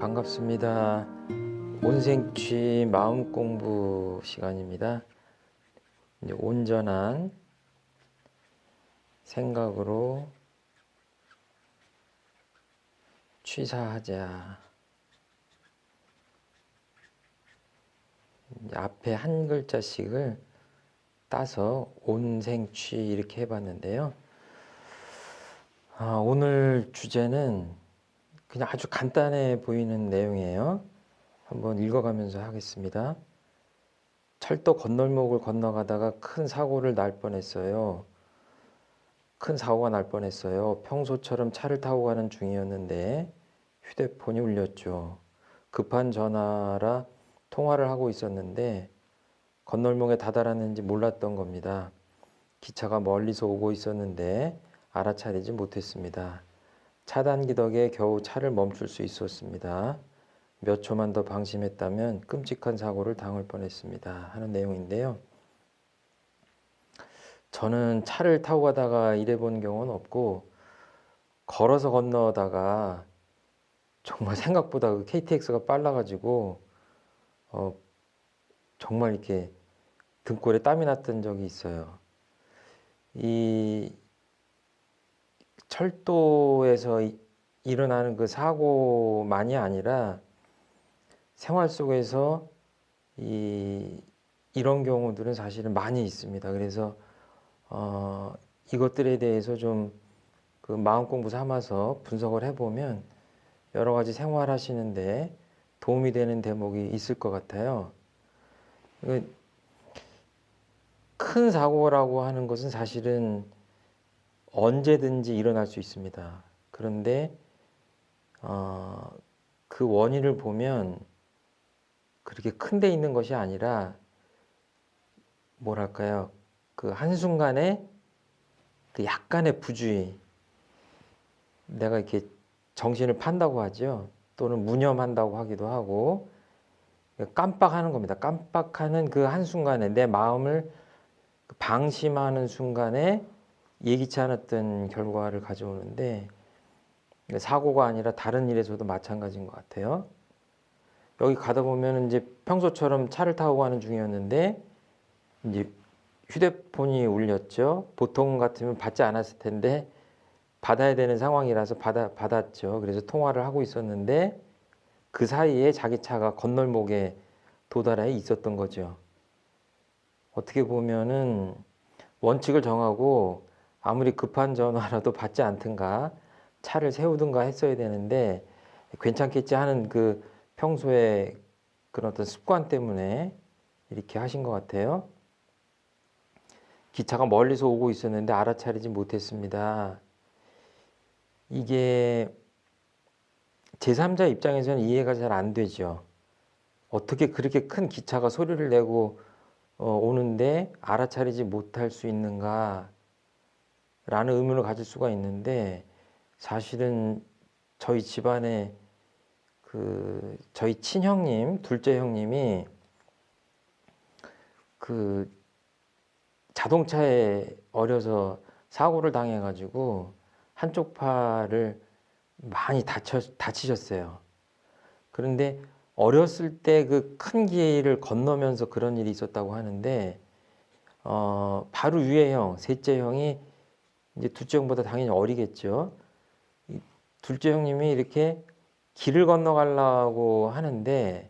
반갑습니다. 온생취 마음 공부 시간입니다. 이제 온전한 생각으로 취사하자. 이제 앞에 한 글자씩을 따서 온생취 이렇게 해봤는데요. 오늘 주제는 그냥 아주 간단해 보이는 내용이에요. 한번 읽어가면서 하겠습니다. 철도 건널목을 건너가다가 큰 사고를 날 뻔했어요. 큰 사고가 날 뻔했어요. 평소처럼 차를 타고 가는 중이었는데 휴대폰이 울렸죠. 급한 전화라 통화를 하고 있었는데 건널목에 다다랐는지 몰랐던 겁니다. 기차가 멀리서 오고 있었는데 알아차리지 못했습니다. 차단기 덕에 겨우 차를 멈출 수 있었습니다. 몇 초만 더 방심했다면 끔찍한 사고를 당할 뻔했습니다. 하는 내용인데요. 저는 차를 타고 가다가 이래 본 경우는 없고 걸어서 건너다가 정말 생각보다 그 KTX가 빨라가지고 정말 이렇게 등골에 땀이 났던 적이 있어요. 이 철도에서 일어나는 그 사고만이 아니라 생활 속에서 이런 경우들은 사실은 많이 있습니다. 그래서 이것들에 대해서 좀 그 마음 공부 삼아서 분석을 해보면 여러 가지 생활하시는데 도움이 되는 대목이 있을 것 같아요. 큰 사고라고 하는 것은 사실은 언제든지 일어날 수 있습니다. 그런데 그 원인을 보면 그렇게 큰 데 있는 것이 아니라 뭐랄까요? 그 한순간에 그 약간의 부주의, 내가 이렇게 정신을 판다고 하죠. 또는 무념한다고 하기도 하고 깜빡하는 겁니다. 깜빡하는 그 한순간에 내 마음을 방심하는 순간에 예기치 않았던 결과를 가져오는데 사고가 아니라 다른 일에서도 마찬가지인 것 같아요. 여기 가다 보면 이제 평소처럼 차를 타고 가는 중이었는데 이제 휴대폰이 울렸죠. 보통 같으면 받지 않았을 텐데 받아야 되는 상황이라서 받았죠. 그래서 통화를 하고 있었는데 그 사이에 자기 차가 건널목에 도달해 있었던 거죠. 어떻게 보면은 원칙을 정하고 아무리 급한 전화라도 받지 않든가 차를 세우든가 했어야 되는데 괜찮겠지 하는 그 평소에 그런 어떤 습관 때문에 이렇게 하신 것 같아요. 기차가 멀리서 오고 있었는데 알아차리지 못했습니다. 이게 제3자 입장에서는 이해가 잘 안 되죠. 어떻게 그렇게 큰 기차가 소리를 내고 오는데 알아차리지 못할 수 있는가 라는 의문을 가질 수가 있는데 사실은 저희 집안에 저희 친형님, 둘째 형님이 그 자동차에 어려서 사고를 당해가지고 한쪽 팔을 많이 다치셨어요. 그런데 어렸을 때 그 큰 길을 건너면서 그런 일이 있었다고 하는데 바로 위에 형, 셋째 형이 이제 둘째 형보다 당연히 어리겠죠. 둘째 형님이 이렇게 길을 건너가려고 하는데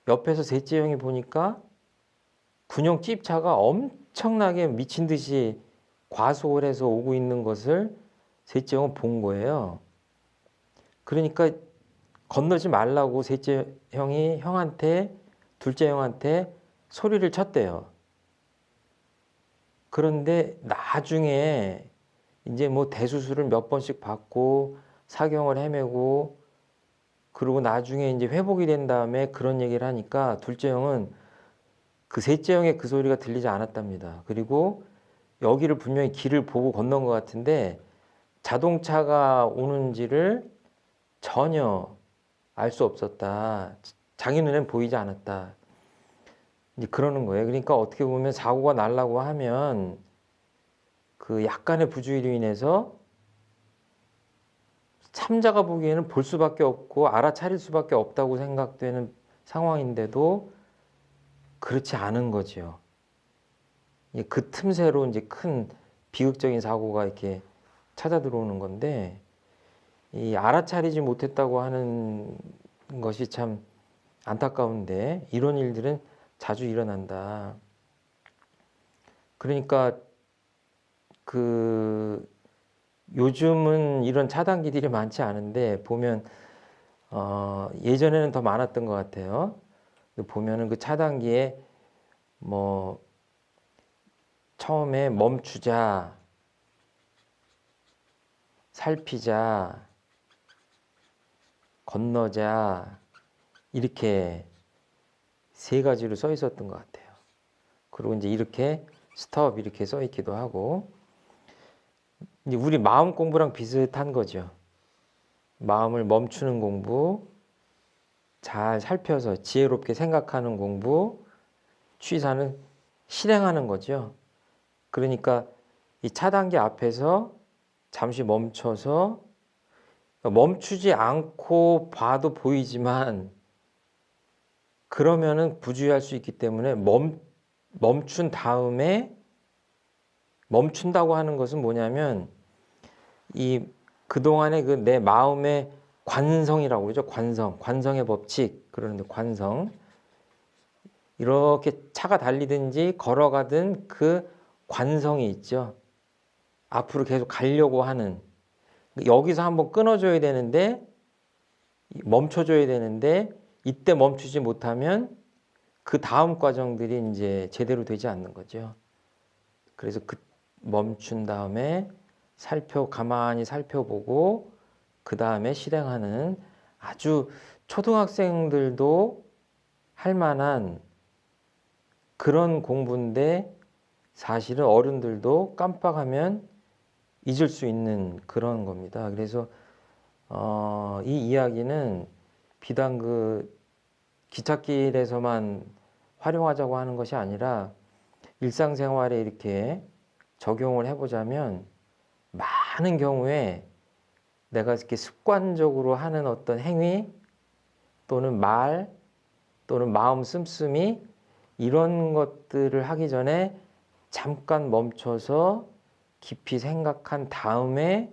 옆에서 셋째 형이 보니까 군용 찝차가 엄청나게 미친 듯이 과속을 해서 오고 있는 것을 셋째 형은 본 거예요. 그러니까 건너지 말라고 셋째 형이 둘째 형한테 소리를 쳤대요. 그런데 나중에 이제 뭐 대수술을 몇 번씩 받고 사경을 헤매고 그리고 나중에 이제 회복이 된 다음에 그런 얘기를 하니까 둘째 형은 그 셋째 형의 그 소리가 들리지 않았답니다. 그리고 여기를 분명히 길을 보고 건넌 것 같은데 자동차가 오는지를 전혀 알 수 없었다. 자기 눈엔 보이지 않았다. 이제 그러는 거예요. 그러니까 어떻게 보면 사고가 나려고 하면 그 약간의 부주의로 인해서 참자가 보기에는 볼 수밖에 없고 알아차릴 수밖에 없다고 생각되는 상황인데도 그렇지 않은 거죠. 그 틈새로 이제 큰 비극적인 사고가 이렇게 찾아 들어오는 건데, 이 알아차리지 못했다고 하는 것이 참 안타까운데 이런 일들은 자주 일어난다. 그러니까 그 요즘은 이런 차단기들이 많지 않은데 보면 예전에는 더 많았던 것 같아요. 보면은 그 차단기에 뭐 처음에 멈추자, 살피자, 건너자 이렇게 세 가지로 써 있었던 것 같아요. 그리고 이제 이렇게 스톱 이렇게 써 있기도 하고, 이제 우리 마음 공부랑 비슷한 거죠. 마음을 멈추는 공부, 잘 살펴서 지혜롭게 생각하는 공부, 취사는 실행하는 거죠. 그러니까 이 차단기 앞에서 잠시 멈춰서, 멈추지 않고 봐도 보이지만 그러면은 부주의할 수 있기 때문에 멈춘 다음에, 멈춘다고 하는 것은 뭐냐면 이 그동안의 그 내 마음의 관성이라고 그러죠. 관성의 법칙. 그러는데 관성. 이렇게 차가 달리든지 걸어가든 그 관성이 있죠. 앞으로 계속 가려고 하는. 여기서 한번 끊어줘야 되는데, 멈춰줘야 되는데, 이때 멈추지 못하면 그 다음 과정들이 이제 제대로 되지 않는 거죠. 그래서 그 멈춘 다음에 가만히 살펴보고 그 다음에 실행하는, 아주 초등학생들도 할 만한 그런 공부인데, 사실은 어른들도 깜빡하면 잊을 수 있는 그런 겁니다. 그래서 이 이야기는 비단 그 기찻길에서만 활용하자고 하는 것이 아니라 일상생활에 이렇게 적용을 해보자면 많은 경우에 내가 이렇게 습관적으로 하는 어떤 행위 또는 말 또는 마음 씀씀이, 이런 것들을 하기 전에 잠깐 멈춰서 깊이 생각한 다음에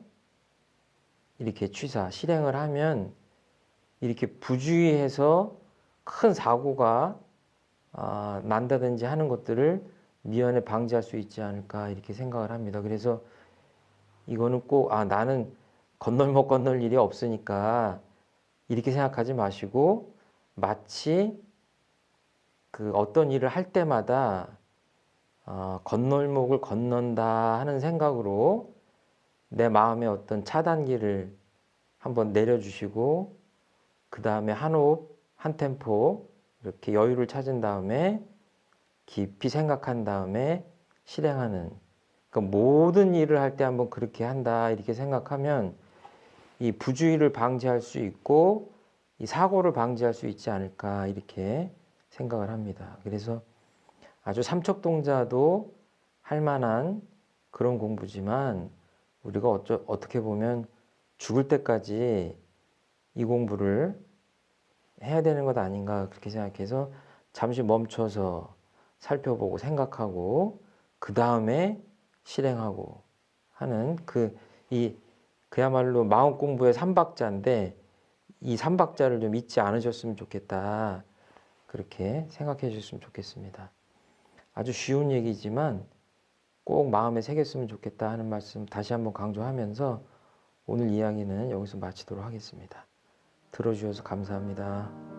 이렇게 실행을 하면 이렇게 부주의해서 큰 사고가 난다든지 하는 것들을 미연에 방지할 수 있지 않을까 이렇게 생각을 합니다. 그래서 이거는 꼭 나는 건널 건널 일이 없으니까 이렇게 생각하지 마시고, 마치 그 어떤 일을 할 때마다 건널목을 건넌다 하는 생각으로 내 마음의 어떤 차단기를 한번 내려주시고, 그 다음에 한 호흡, 한 템포 이렇게 여유를 찾은 다음에 깊이 생각한 다음에 실행하는, 그러니까 모든 일을 할 때 한번 그렇게 한다 이렇게 생각하면 이 부주의를 방지할 수 있고 이 사고를 방지할 수 있지 않을까 이렇게 생각을 합니다. 그래서 아주 삼척동자도 할 만한 그런 공부지만 우리가 어떻게 보면 죽을 때까지 이 공부를 해야 되는 것 아닌가 그렇게 생각해서 잠시 멈춰서 살펴보고 생각하고 그 다음에 실행하고 하는 그야말로 마음 공부의 삼박자인데, 이 삼박자를 좀 잊지 않으셨으면 좋겠다 그렇게 생각해 주셨으면 좋겠습니다. 아주 쉬운 얘기지만 꼭 마음에 새겼으면 좋겠다 하는 말씀 다시 한번 강조하면서 오늘 이야기는 여기서 마치도록 하겠습니다. 들어주셔서 감사합니다.